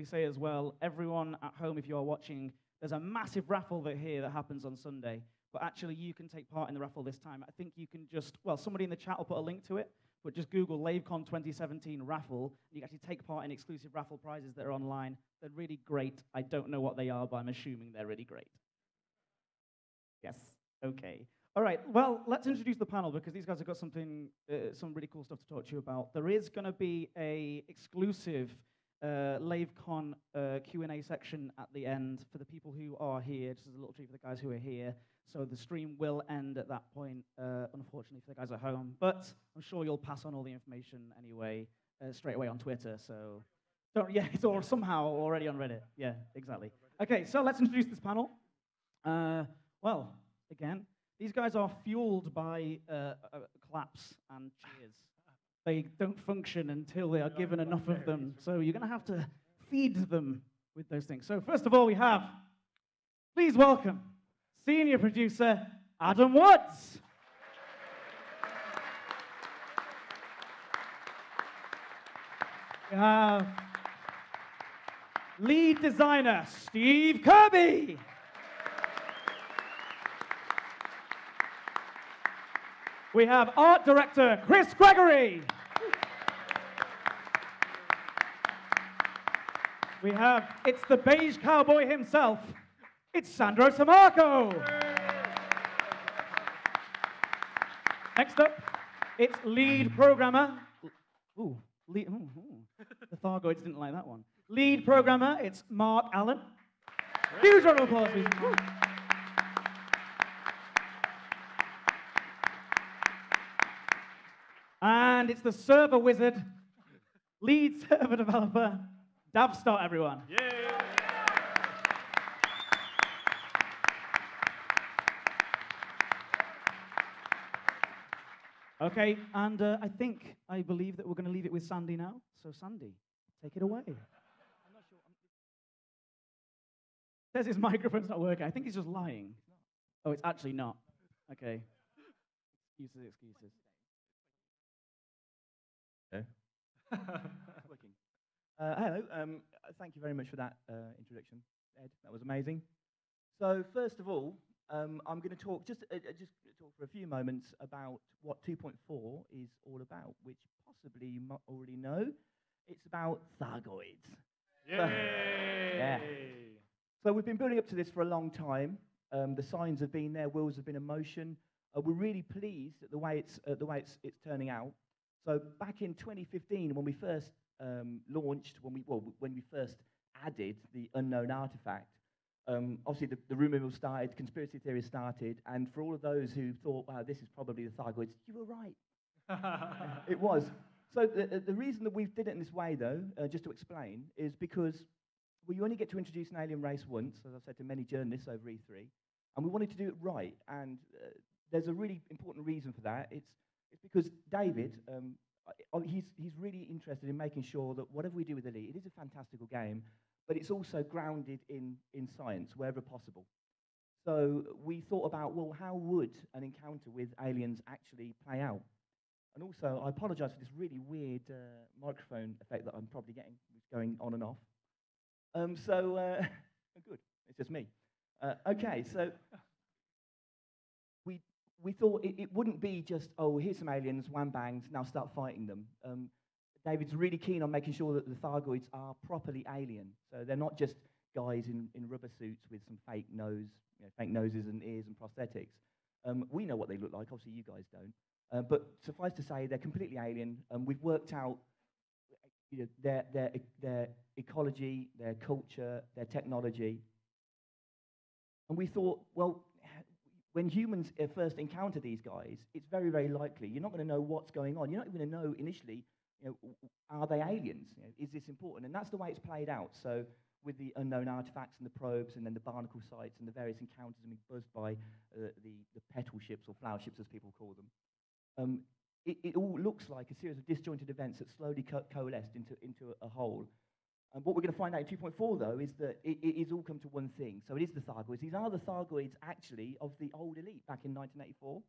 quickly say as well, everyone at home, if you are watching, there's a massive raffle that happens on Sunday. But actually, you can take part in the raffle this time. I think you can just, well, somebody in the chat will put a link to it, but just Google Lavecon 2017 raffle. You can actually take part in exclusive raffle prizes that are online. They're really great. I don't know what they are, but I'm assuming they're really great. Yes, okay. All right, well, let's introduce the panel because these guys have got something, some really cool stuff to talk to you about. There is going to be a exclusive Lavecon Q&A section at the end for the people who are here, just as a little treat for the guys who are here. So the stream will end at that point, unfortunately for the guys at home. But I'm sure you'll pass on all the information anyway, straight away on Twitter. So, yeah, it's all somehow already on Reddit. Yeah, exactly. Okay, so let's introduce this panel. Well, again, these guys are fueled by claps and cheers. They don't function until they are given enough of them. So you're going to have to feed them with those things. So first of all, we have, please welcome, senior producer Adam Woods. We have lead designer Steve Kirby. We have art director Chris Gregory. We have, it's the beige cowboy himself, it's Sandro Samarco. Next up, it's lead programmer. The Thargoids didn't like that one. Lead programmer, it's Mark Allen. Huge round of applause, please. And it's the server wizard, lead server developer, Davstart, everyone. Yay. Okay, and I believe that we're going to leave it with Sandy now. So Sandy, take it away. I'm not sure. Says his microphone's not working. I think he's just lying. Oh, it's actually not. Okay. Excuses. Working. Hello. Thank you very much for that introduction, Ed. That was amazing. So first of all, I'm going to talk just talk for a few moments about what 2.4 is all about, which possibly you might already know. It's about Thargoids. Yay! Yeah. So we've been building up to this for a long time. The signs have been there, wheels have been in motion. We're really pleased at the way it's turning out. So back in 2015, when we first launched, when we first added the unknown artifact, obviously the rumor mill started, conspiracy theories started, and for all of those who thought, wow, this is probably the Thargoids, you were right. It was. So the reason that we did it in this way, though, just to explain, is because you only get to introduce an alien race once, as I've said to many journalists over E3, and we wanted to do it right, and there's a really important reason for that. It's because David, he's really interested in making sure that whatever we do with Elite, it is a fantastical game, but it's also grounded in science wherever possible. So we thought about, well, how would an encounter with aliens actually play out? And also, I apologize for this really weird microphone effect that I'm probably getting, it's going on and off. Good, it's just me. Okay, so we thought it wouldn't be just, oh, here's some aliens, wham bangs, now start fighting them. David's really keen on making sure that the Thargoids are properly alien. So they're not just guys in rubber suits with some fake noses and ears and prosthetics. We know what they look like, obviously you guys don't. But suffice to say, they're completely alien. We've worked out their ecology, their culture, their technology. And we thought, well, when humans first encounter these guys, it's very, very likely you're not going to know what's going on. You're not even going to know initially, are they aliens? Is this important? And that's the way it's played out. So with the unknown artifacts and the probes and then the barnacle sites and the various encounters and being buzzed by the petal ships or flower ships, as people call them, it all looks like a series of disjointed events that slowly coalesced into a whole. And what we're going to find out in 2.4, though, is that it is all come to one thing. So it is the Thargoids. These are the Thargoids, actually, of the old Elite back in 1984.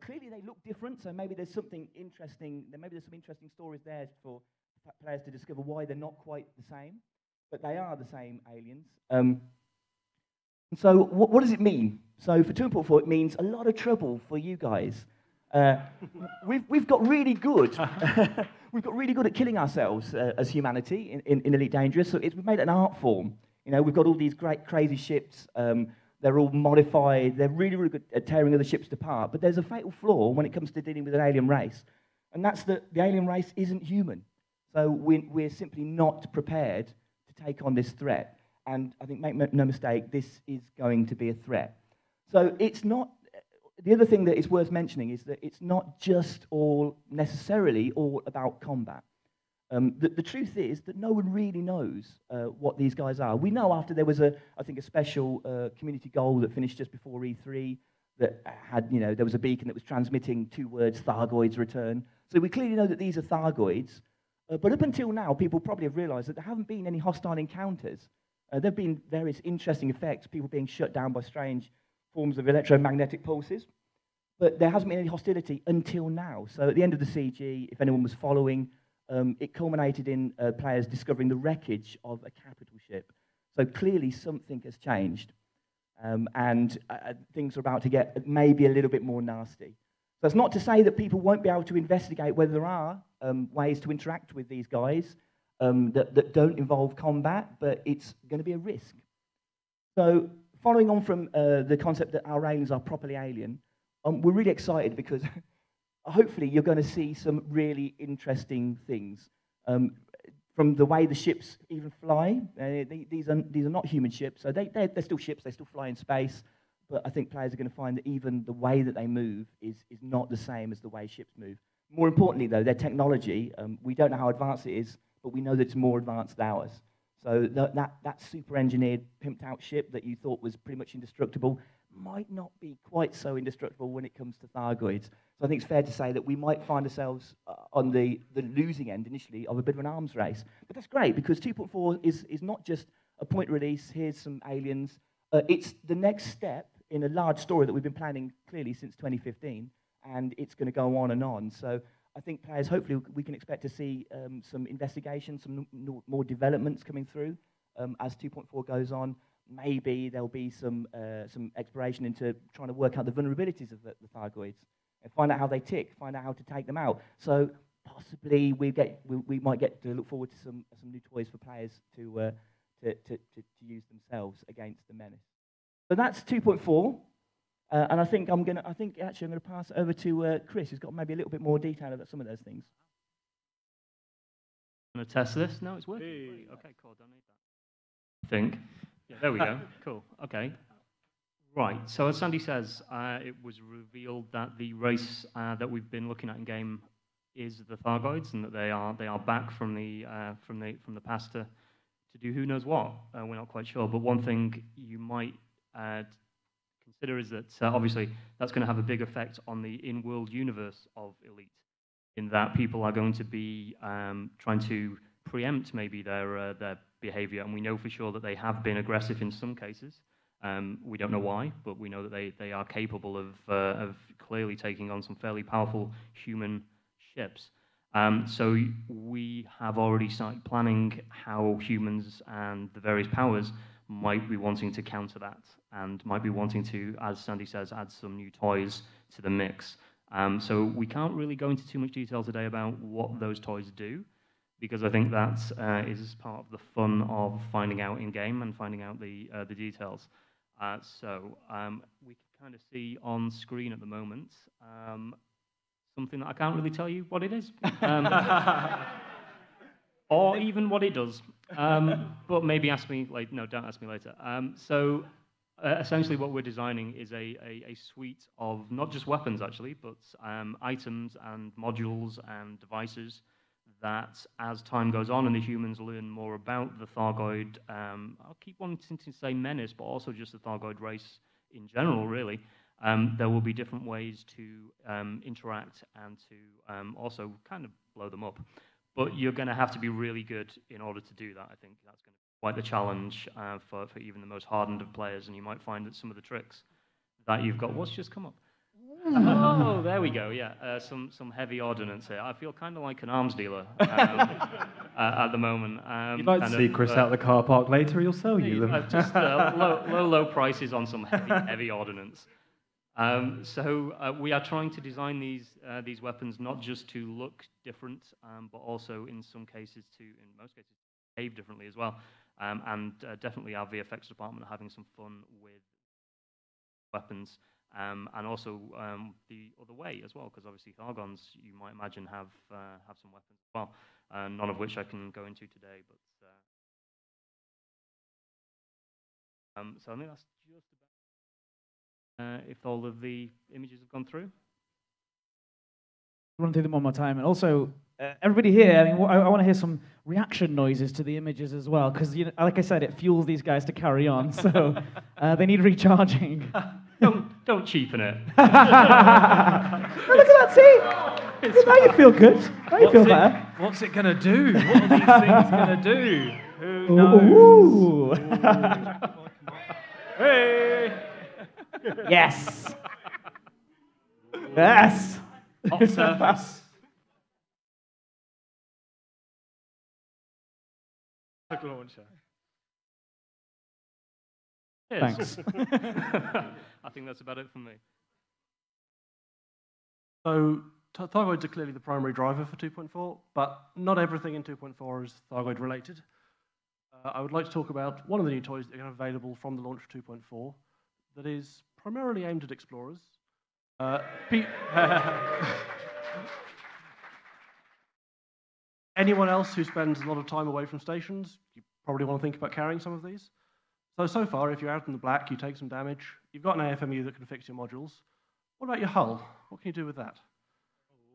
Clearly, they look different, so maybe there's something interesting. Maybe there's some interesting stories there for players to discover why they're not quite the same. but they are the same aliens. So what does it mean? So for 2.4, it means a lot of trouble for you guys. We've got really good. We've got really good at killing ourselves as humanity in Elite Dangerous. So we've made it an art form. You know, we've got all these great, crazy ships. They're all modified. They're really, really good at tearing other ships apart. But there's a fatal flaw when it comes to dealing with an alien race, and that's that the alien race isn't human. So we're simply not prepared to take on this threat. And I think, make no mistake, this is going to be a threat. So it's not. The other thing that is worth mentioning is that it's not just necessarily all about combat. The truth is that no one really knows what these guys are. We know after there was I think a special community goal that finished just before E3 that had, there was a beacon that was transmitting 2 words, Thargoids return. So we clearly know that these are Thargoids. But up until now, people probably have realized that there haven't been any hostile encounters. There have been various interesting effects, people being shut down by strange forms of electromagnetic pulses. But there hasn't been any hostility until now. So at the end of the CG, if anyone was following, it culminated in players discovering the wreckage of a capital ship. So clearly something has changed. And things are about to get maybe a little bit more nasty. So it's not to say that people won't be able to investigate whether there are ways to interact with these guys that don't involve combat, but it's going to be a risk. So following on from the concept that our aliens are properly alien, we're really excited because hopefully you're going to see some really interesting things. From the way the ships even fly, these are not human ships, so they're still ships, they still fly in space, but I think players are going to find that even the way that they move is not the same as the way ships move. More importantly, though, their technology, we don't know how advanced it is, but we know that it's more advanced than ours. So that super-engineered, pimped-out ship that you thought was pretty much indestructible might not be quite so indestructible when it comes to Thargoids. So I think it's fair to say that we might find ourselves on the losing end initially of a bit of an arms race. But that's great, because 2.4 is not just a point release, here's some aliens. It's the next step in a large story that we've been planning clearly since 2015, and it's going to go on and on. So I think players, hopefully, we can expect to see some investigation, some more developments coming through as 2.4 goes on. Maybe there'll be some exploration into trying to work out the vulnerabilities of the Thargoids and find out how they tick, find out how to take them out. So possibly we might get to look forward to some new toys for players to use themselves against the menace. So that's 2.4. And I think I'm gonna pass it over to Chris, who's got maybe a little bit more detail about some of those things. I'm gonna test this. No, it's working. Hey. Okay, cool. Don't need that. I think. Yeah, there we go. Cool. Okay. Right. So as Sandy says, it was revealed that the race that we've been looking at in game is the Thargoids, and that they are back from the past to do who knows what. We're not quite sure. But one thing you might consider is that obviously that's going to have a big effect on the in-world universe of Elite, in that people are going to be trying to preempt maybe their behavior, and we know for sure that they have been aggressive in some cases. We don't know why, but we know that they are capable of clearly taking on some fairly powerful human ships. So we have already started planning how humans and the various powers might be wanting to counter that, and might be wanting to, as Sandy says, add some new toys to the mix. So we can't really go into too much detail today about what those toys do, because I think that is part of the fun of finding out in-game and finding out the details. So we can kind of see on screen at the moment something that I can't really tell you what it is. Or even what it does. But maybe ask me later. No, don't ask me later. So essentially what we're designing is a suite of not just weapons, actually, but items and modules and devices that, as time goes on and the humans learn more about the Thargoid, I'll keep wanting to say menace, but also just the Thargoid race in general, really, there will be different ways to interact and to also kind of blow them up. But you're going to have to be really good in order to do that. I think that's going to be quite the challenge for even the most hardened of players, and you might find that some of the tricks that you've got... What's just come up? Oh, there we go, yeah. Some heavy ordnance here. I feel kind of like an arms dealer. at the moment. You'd like to see Chris out the car park later, he'll sell you them. Just low prices on some heavy ordnance. So we are trying to design these weapons not just to look different, but also in most cases, behave differently as well. And definitely our VFX department are having some fun with weapons, and also the other way as well, because obviously Thargons, you might imagine, have some weapons as well, none of which I can go into today. But so I think that's just about if all of the images have gone through. Run through them one more time, and also everybody here. I mean, I want to hear some reaction noises to the images as well, because like I said, it fuels these guys to carry on. So they need recharging. Don't cheapen it. Oh, look at that! See, now you feel good. Now you feel better. What's it gonna do? What are these things gonna do? Who knows? Hey! Yes. Yes. Hot surface. Hook launcher. Thanks. I think that's about it for me. So Thargoids are clearly the primary driver for 2.4, but not everything in 2.4 is Thargoid related. I would like to talk about one of the new toys that are going to be available from the launch of 2.4 that is primarily aimed at explorers. Anyone else who spends a lot of time away from stations, you probably want to think about carrying some of these. So far, if you're out in the black, you take some damage, you've got an AFMU that can fix your modules. What about your hull? What can you do with that?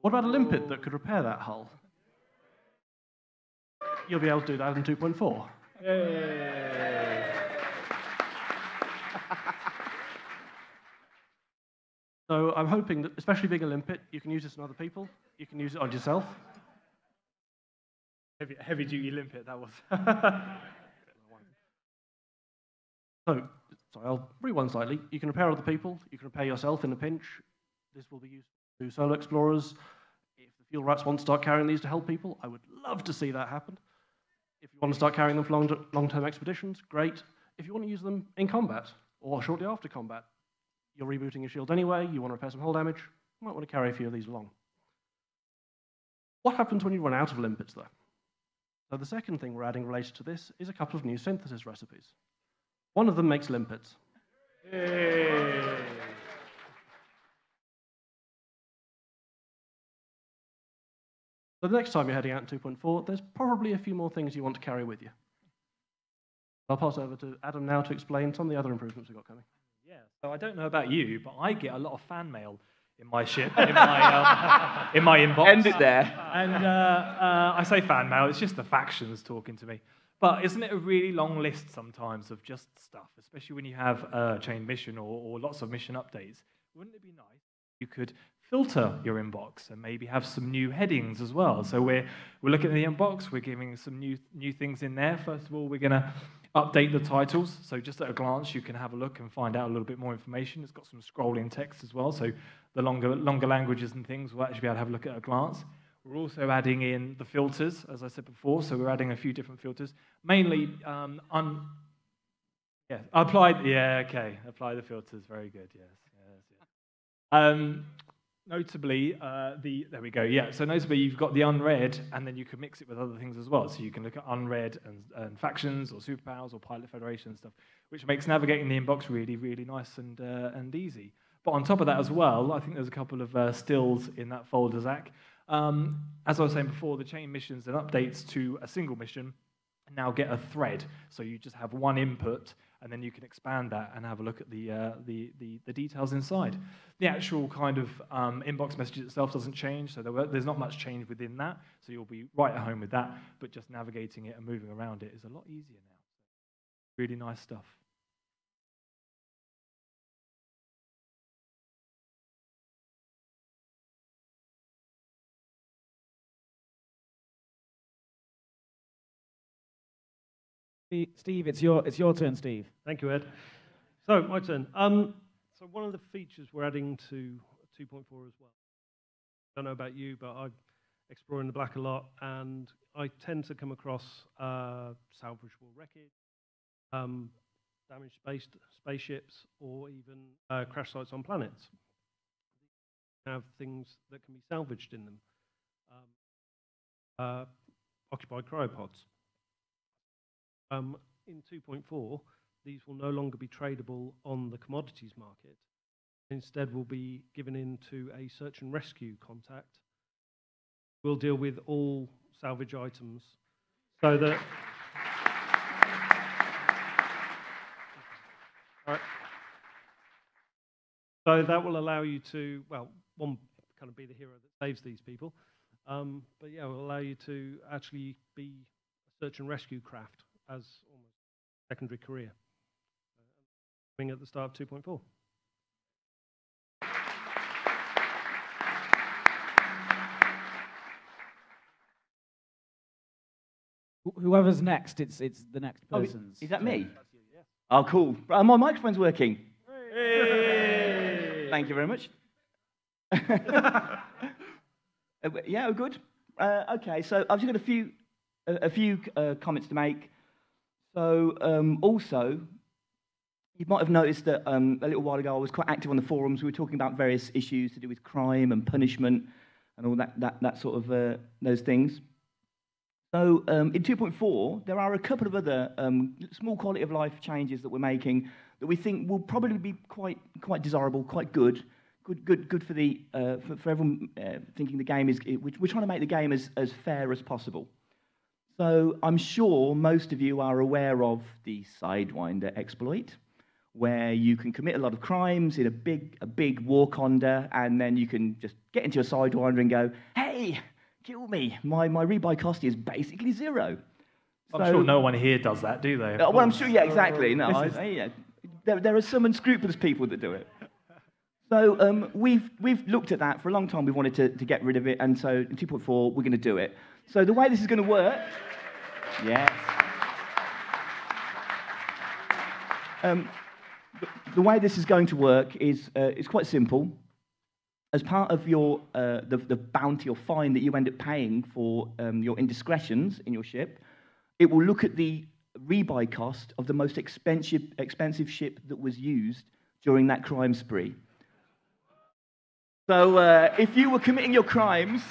What about a limpet that could repair that hull? You'll be able to do that in 2.4. Yay. So I'm hoping that, especially being a limpet, you can use this on other people, you can use it on yourself. Heavy-duty limpet, that was. So I'll rewind slightly. You can repair other people, you can repair yourself in a pinch. This will be used to solo explorers. If the field rats want to start carrying these to help people, I would love to see that happen. If you want to start carrying them for long-term expeditions, great. If you want to use them in combat or shortly after combat, you're rebooting your shield anyway, you want to repair some hull damage, you might want to carry a few of these along. What happens when you run out of limpets, though? So the second thing we're adding related to this is a couple of new synthesis recipes. One of them makes limpets. Yay. So the next time you're heading out in 2.4, there's probably a few more things you want to carry with you. I'll pass over to Adam now to explain some of the other improvements we've got coming. Yeah, so I don't know about you, but I get a lot of fan mail in my in my inbox. End it there. And I say fan mail, it's just the factions talking to me. But isn't it a really long list sometimes of just stuff, especially when you have a chain mission or lots of mission updates? Wouldn't it be nice if you could filter your inbox and maybe have some new headings as well? So we're looking at the inbox, we're giving some new things in there. First of all, we're going to update the titles. So just at a glance, you can have a look and find out a little bit more information. It's got some scrolling text as well, so the longer languages and things will actually be able to have a look at a glance. We're also adding in the filters, as I said before, so we're adding a few different filters. Mainly, apply the filters, very good, yes. Notably, there we go, yeah, so notably you've got the unread, and then you can mix it with other things as well, so you can look at unread and factions, or superpowers, or pilot federation and stuff, which makes navigating the inbox really, really nice and easy. But on top of that as well, I think there's a couple of stills in that folder, Zach. As I was saying before, the chain missions and updates to a single mission now get a thread. So you just have one input, and then you can expand that and have a look at the details inside. The actual kind of inbox message itself doesn't change, so there's not much change within that. So you'll be right at home with that, but just navigating it and moving around it is a lot easier now. Really nice stuff. Steve, it's your turn, Steve. Thank you, Ed. So, my turn. So one of the features we're adding to 2.4 as well, I don't know about you, but exploring the black a lot, and I tend to come across salvageable wreckage, damaged spaceships, or even crash sites on planets. Have things that can be salvaged in them. Occupied cryopods. In 2.4, these will no longer be tradable on the commodities market. Instead, will be given into a search and rescue contact. We'll deal with all salvage items so that... All right. So that will allow you to, well, one, kind of be the hero that saves these people, but yeah, it will allow you to actually be a search and rescue craft as almost a secondary career. Coming at the start of 2.4. Whoever's next, it's the next person's. Is that me? Oh, cool. My microphone's working. Thank you very much. Yeah, good. Okay, so I've just got a few comments to make. So, also, you might have noticed that a little while ago I was quite active on the forums. We were talking about various issues to do with crime and punishment and all that sort of those things. So in 2.4, there are a couple of other small quality of life changes that we're making that we think will probably be quite desirable, quite good for the for everyone thinking the game is. We're trying to make the game as fair as possible. So I'm sure most of you are aware of the Sidewinder exploit, where you can commit a lot of crimes in a big war conda, and then you can just get into a Sidewinder and go, hey, kill me. My rebuy cost is basically zero. I'm sure no one here does that, do they? Well, I'm sure, yeah, exactly. No, there are some unscrupulous people that do it. So we've looked at that for a long time. We've wanted to get rid of it, and so in 2.4 we're going to do it. So the way this is going to work, yes. The way this is going to work is it's quite simple. As part of your the bounty or fine that you end up paying for your indiscretions in your ship, it will look at the rebuy cost of the most expensive ship that was used during that crime spree. So if you were committing your crimes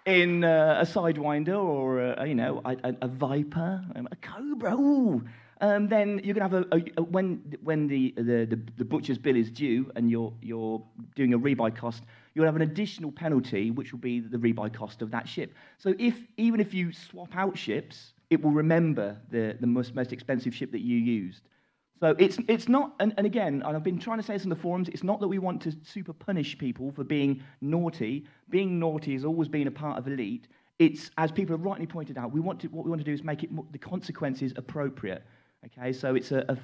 in a Sidewinder or a Viper, a Cobra, then you're going to have when the butcher's bill is due and you're doing a rebuy cost, you'll have an additional penalty, which will be the rebuy cost of that ship. So even if you swap out ships, it will remember the most expensive ship that you used. So it's not, and again, and I've been trying to say this in the forums, it's not that we want to super punish people for being naughty. Being naughty has always been a part of Elite. It's, as people have rightly pointed out, what we want to do is make it the consequences appropriate. Okay, so it's a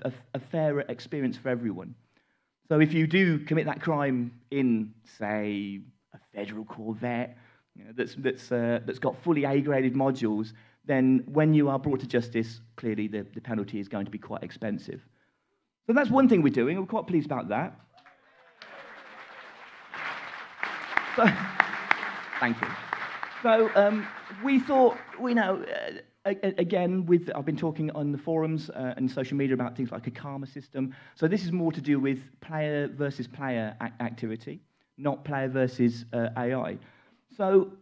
fairer experience for everyone. So if you do commit that crime in, say, a Federal Corvette that's got fully A-graded modules, then when you are brought to justice, clearly the penalty is going to be quite expensive. So that's one thing we're doing. We're quite pleased about that. So, thank you. So we thought, again, I've been talking on the forums and social media about things like a karma system. So this is more to do with player versus player activity, not player versus AI. So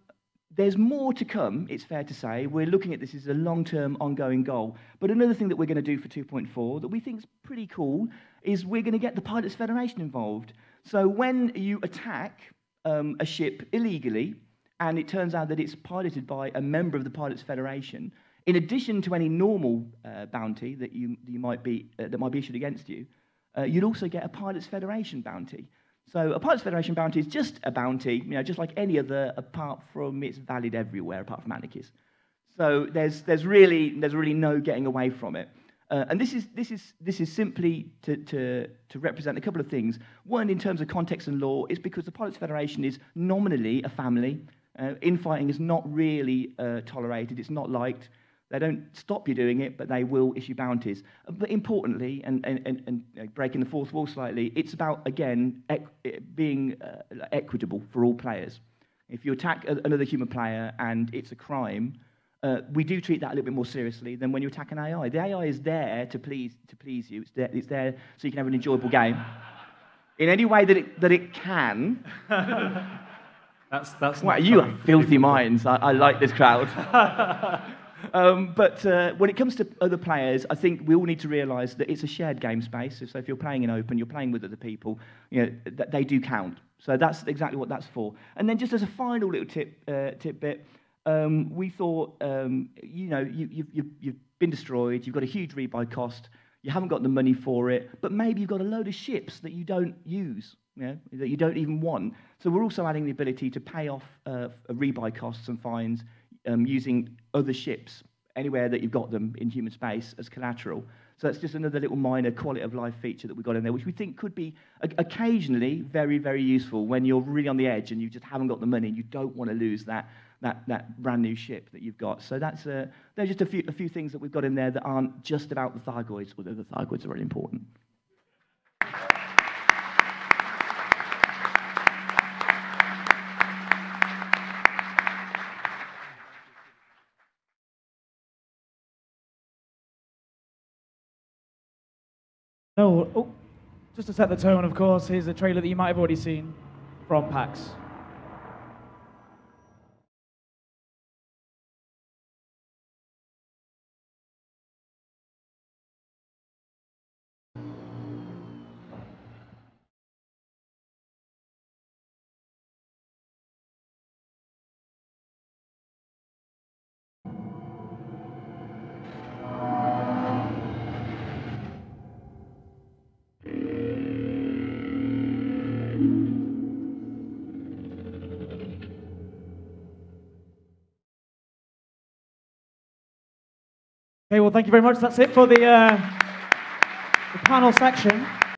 there's more to come, it's fair to say. We're looking at this as a long-term, ongoing goal. But another thing that we're going to do for 2.4 that we think is pretty cool is we're going to get the Pilots Federation involved. So when you attack a ship illegally, and it turns out that it's piloted by a member of the Pilots Federation, in addition to any normal bounty that might be issued against you, you'd also get a Pilots Federation bounty. So a Pilots Federation bounty is just a bounty, just like any other, apart from it's valid everywhere, apart from anarchies. So there's really no getting away from it. And this is simply to represent a couple of things. One, in terms of context and law, is because the Pilots Federation is nominally a family. Infighting is not really tolerated. It's not liked. They don't stop you doing it, but they will issue bounties. But importantly, and breaking the fourth wall slightly, it's about, again, being equitable for all players. If you attack another human player and it's a crime, we do treat that a little bit more seriously than when you attack an AI. The AI is there to please you. It's there so you can have an enjoyable game. In any way that it can. That's wow, not you coming have from filthy people. minds. I like this crowd. But when it comes to other players, I think we all need to realise that it's a shared game space. So if you're playing in open, you're playing with other people, they do count. So that's exactly what that's for. And then just as a final little tidbit, we thought, you've been destroyed, you've got a huge rebuy cost, you haven't got the money for it, but maybe you've got a load of ships that you don't use, that you don't even want. So we're also adding the ability to pay off rebuy costs and fines using other ships anywhere that you've got them in human space as collateral. So that's just another little minor quality of life feature that we've got in there, which we think could be occasionally very, very useful when you're really on the edge and you just haven't got the money and you don't want to lose that brand new ship that you've got. So that's there's just a few things that we've got in there that aren't just about the Thargoids, although the Thargoids are really important. Oh, just to set the tone, of course, here's a trailer that you might have already seen from PAX. Okay, well, thank you very much. That's it for the panel section.